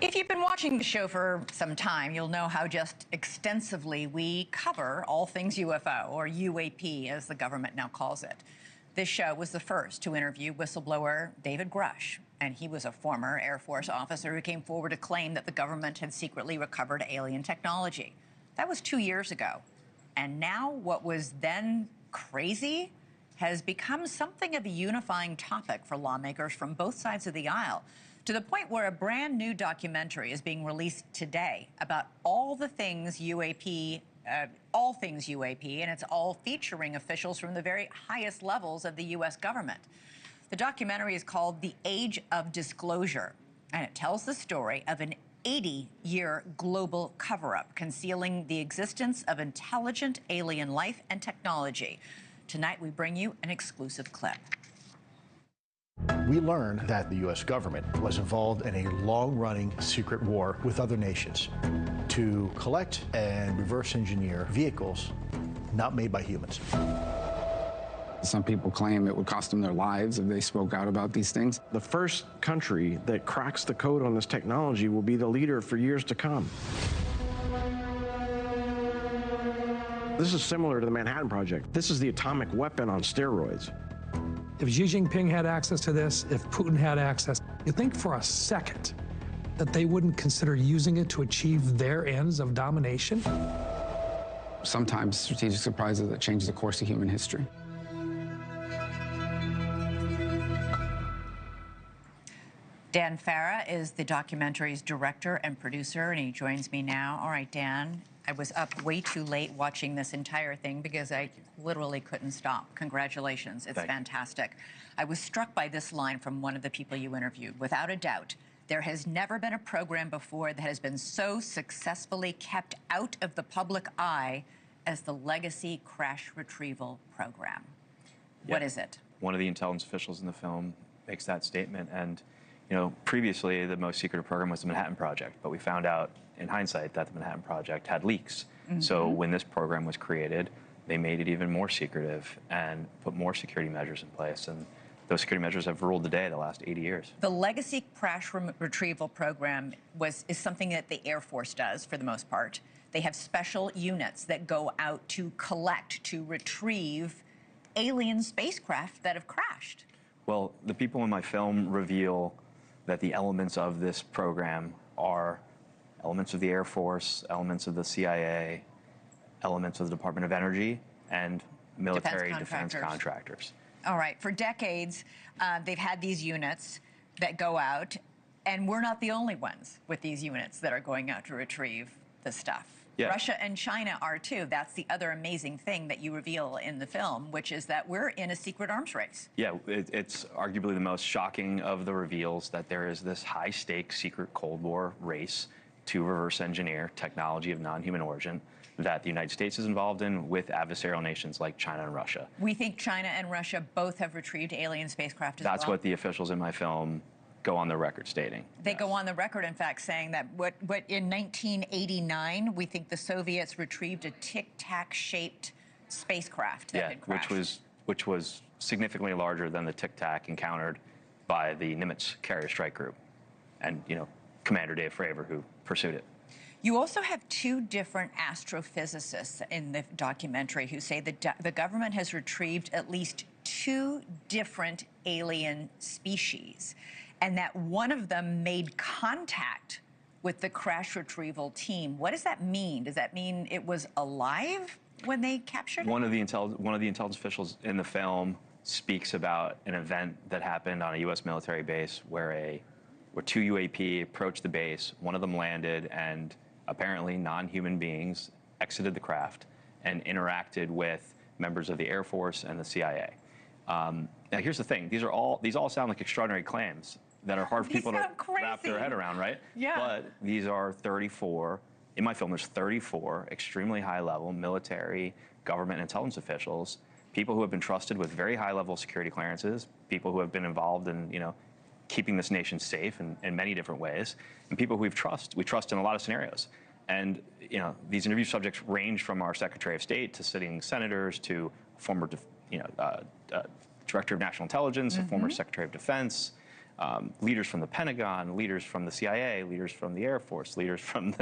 If you've been watching the show for some time, you'll know how just extensively we cover all things UFO, or UAP as the government now calls it. This show was the first to interview whistleblower David Grush, and he was a former Air Force officer who came forward to claim that the government had secretly recovered alien technology. That was 2 years ago. And now what was then crazy has become something of a unifying topic for lawmakers from both sides of the aisle, to the point where a brand new documentary is being released today about all things UAP, and it's all featuring officials from the very highest levels of the U.S. government. The documentary is called The Age of Disclosure, and it tells the story of an 80-year global cover-up concealing the existence of intelligent alien life and technology. Tonight, we bring you an exclusive clip. We learned that the U.S. government was involved in a long-running secret war with other nations to collect and reverse engineer vehicles not made by humans. Some people claim it would cost them their lives if they spoke out about these things. The first country that cracks the code on this technology will be the leader for years to come. This is similar to the Manhattan Project. This is the atomic weapon on steroids. If Xi Jinping had access to this, if Putin had access, you think for a second that they wouldn't consider using it to achieve their ends of domination? Sometimes strategic surprises that change the course of human history. Dan Farah is the documentary's director and producer, and he joins me now. All right, Dan, I was up way too late watching this entire thing because I literally couldn't stop. Congratulations. It's fantastic. I was struck by this line from one of the people you interviewed. Without a doubt, there has never been a program before that has been so successfully kept out of the public eye as the Legacy Crash Retrieval Program. Yeah. What is it? One of the intelligence officials in the film makes that statement, and you know, previously the most secretive program was the Manhattan Project, but we found out in hindsight that the Manhattan Project had leaks. So when this program was created, they made it even more secretive and put more security measures in place, and those security measures have ruled the day the last 80 years. The Legacy Crash Retrieval Program is something that the Air Force does for the most part. They have special units that go out to collect, to retrieve alien spacecraft that have crashed. Well, the people in my film reveal that the elements of this program are elements of the Air Force, elements of the CIA, elements of the Department of Energy, and military defense contractors. All right. For decades, they've had these units that go out, and we're not the only ones with these units that are going out to retrieve the stuff. Yeah. Russia and China are too. That's the other amazing thing that you reveal in the film, which is that we're in a secret arms race. Yeah, it's arguably the most shocking of the reveals that there is this high-stakes secret Cold War race to reverse engineer technology of non-human origin that the United States is involved in with adversarial nations like China and Russia. We think China and Russia both have retrieved alien spacecraft as well. That's what the officials in my film go on the record stating. They go on the record, in fact, saying that what in 1989, we think the Soviets retrieved a Tic Tac shaped spacecraft that had crashed. which was significantly larger than the Tic Tac encountered by the Nimitz carrier strike group, and you know, Commander Dave Fravor, who pursued it. You also have two different astrophysicists in the documentary who say the government has retrieved at least 2 different alien species, and that one of them made contact with the crash retrieval team. What does that mean? Does that mean it was alive when they captured it? One of the intelligence officials in the film speaks about an event that happened on a U.S. military base where 2 UAP approached the base. One of them landed, and apparently non-human beings exited the craft and interacted with members of the Air Force and the CIA. Now, here's the thing: these all sound like extraordinary claims that are hard for people to wrap their head around, right? Yeah. But these are 34. In my film, there's 34 extremely high-level military, government, intelligence officials, people who have been trusted with very high-level security clearances, people who have been involved in, you know, keeping this nation safe in many different ways, and people who we trust in a lot of scenarios. And you know, these interview subjects range from our Secretary of State to sitting senators to former, Director of National Intelligence, a former Secretary of Defense, leaders from the Pentagon, leaders from the CIA, leaders from the Air Force, leaders from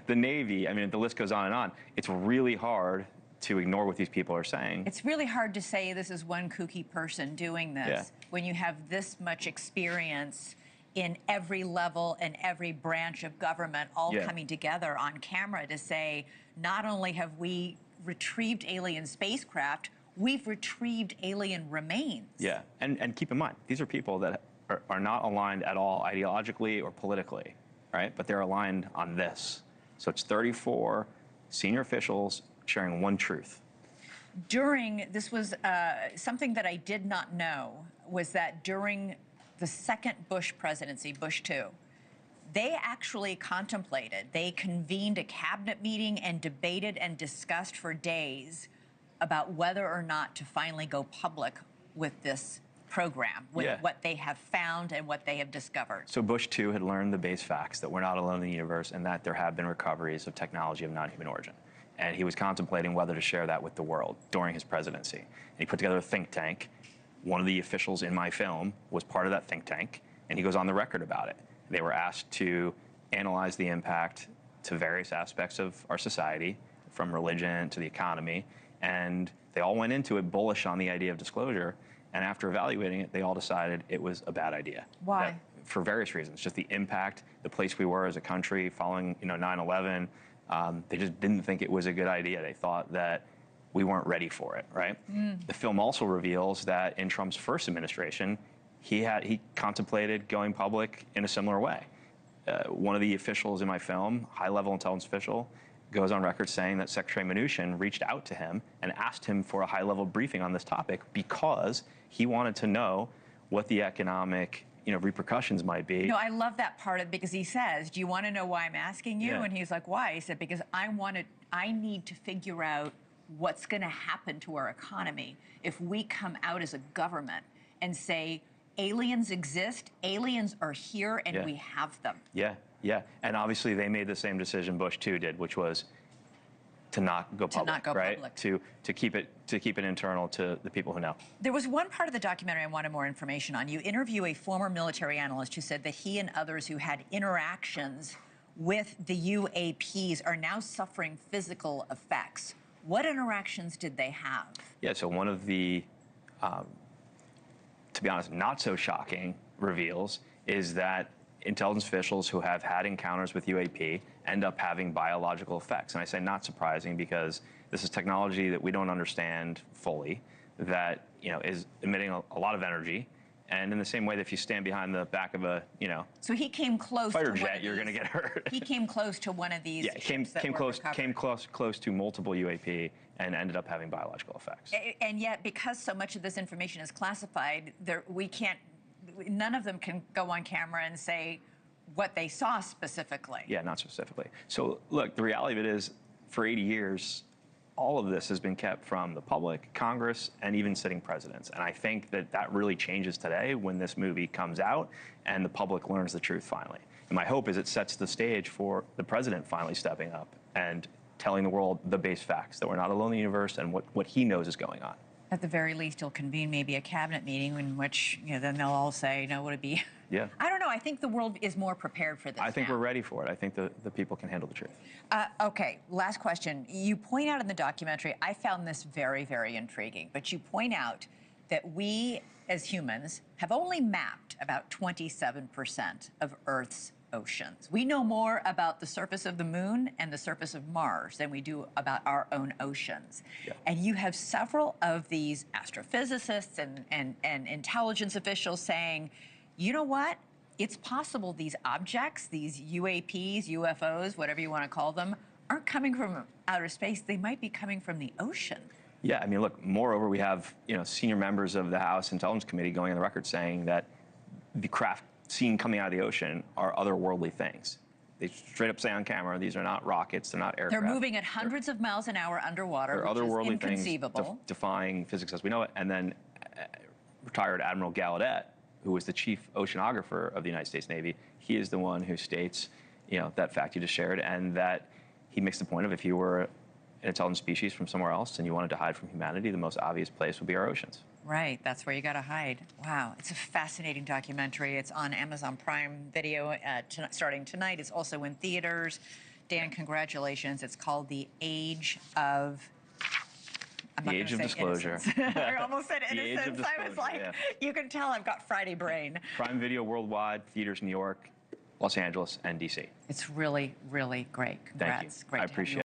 the Navy. I mean, the list goes on and on. It's really hard to ignore what these people are saying. It's really hard to say this is one kooky person doing this when you have this much experience in every level and every branch of government all coming together on camera to say, not only have we retrieved alien spacecraft, we've retrieved alien remains. Yeah, and keep in mind, these are people that are not aligned at all ideologically or politically, right? But they're aligned on this. So it's 34 senior officials sharing one truth. This was something that I did not know, was that during the second Bush presidency, Bush 2, they actually contemplated, they convened a cabinet meeting and debated and discussed for days about whether or not to finally go public with this program, with what they have found and what they have discovered. So Bush 2 had learned the base facts that we're not alone in the universe and that there have been recoveries of technology of non-human origin. And he was contemplating whether to share that with the world during his presidency. And he put together a think tank. One of the officials in my film was part of that think tank, and he goes on the record about it. They were asked to analyze the impact to various aspects of our society, from religion to the economy, and they all went into it bullish on the idea of disclosure. And after evaluating it, they all decided it was a bad idea. Why? For various reasons, just the impact, the place we were as a country following 9/11. They just didn't think it was a good idea. They thought that we weren't ready for it, right? The film also reveals that in Trump's first administration, he contemplated going public in a similar way. One of the officials in my film, high-level intelligence official, goes on record saying that Secretary Mnuchin reached out to him and asked him for a high-level briefing on this topic because he wanted to know what the economic repercussions might be. No, I love that part of it because he says, do you want to know why I'm asking you? Yeah. And he's like, why? He said, because I need to figure out what's going to happen to our economy if we come out as a government and say, aliens exist, aliens are here, and we have them. Yeah, yeah. And obviously they made the same decision Bush 2 did, which was to not go public, right? To keep it internal to the people who know. There was one part of the documentary I wanted more information on. You interview a former military analyst who said that he and others who had interactions with the UAPs are now suffering physical effects. What interactions did they have? Yeah, so one of the, to be honest, not so shocking reveals is that intelligence officials who have had encounters with UAP end up having biological effects. And I say not surprising because this is technology that we don't understand fully, that is emitting a lot of energy. And in the same way that if you stand behind the back of a, so he came close fighter to jet, you're going to get hurt. He came close to one of these. Yeah, came close to multiple UAP and ended up having biological effects. And yet, because so much of this information is classified, none of them can go on camera and say what they saw specifically. Yeah, not specifically. So look, the reality of it is, for 80 years, all of this has been kept from the public, Congress, and even sitting presidents. And I think that really changes today when this movie comes out and the public learns the truth finally. And my hope is it sets the stage for the president finally stepping up and telling the world the base facts, that we're not alone in the universe and what he knows is going on. At the very least, he'll convene maybe a cabinet meeting in which, then they'll all say, would it be? Yeah. I don't know. I think the world is more prepared for this I think now. we're ready for it. I think the people can handle the truth. Okay, last question. You point out in the documentary, I found this very, very intriguing, but you point out that we as humans have only mapped about 27% of Earth's oceans. We know more about the surface of the moon and the surface of Mars than we do about our own oceans. Yeah. And you have several of these astrophysicists and intelligence officials saying, you know what? It's possible these objects, these UAPs, UFOs, whatever you want to call them, aren't coming from outer space. They might be coming from the ocean. Yeah, I mean, look, moreover, we have senior members of the House Intelligence Committee going on the record saying that the craft seen coming out of the ocean are otherworldly things. They straight up say on camera, these are not rockets, they're not aircraft. They're moving at hundreds of miles an hour underwater, they're otherworldly which is inconceivable. Things defying physics as we know it. And then retired Admiral Gallaudet, who was the chief oceanographer of the United States Navy, he is the one who states, that fact you just shared, and that he makes the point of if you were an intelligent species from somewhere else and you wanted to hide from humanity, the most obvious place would be our oceans. Right, that's where you got to hide. Wow, it's a fascinating documentary. It's on Amazon Prime Video starting tonight. It's also in theaters. Dan, congratulations. It's called The Age of... I'm not The Age of gonna say Disclosure. innocence. I almost said The Age of innocence. I was Disclosure, like, yeah. you can tell I've got Friday brain. Prime Video worldwide, theaters New York, Los Angeles, and DC. It's really, really great. Congrats. Thank you. Great I to have you appreciate it.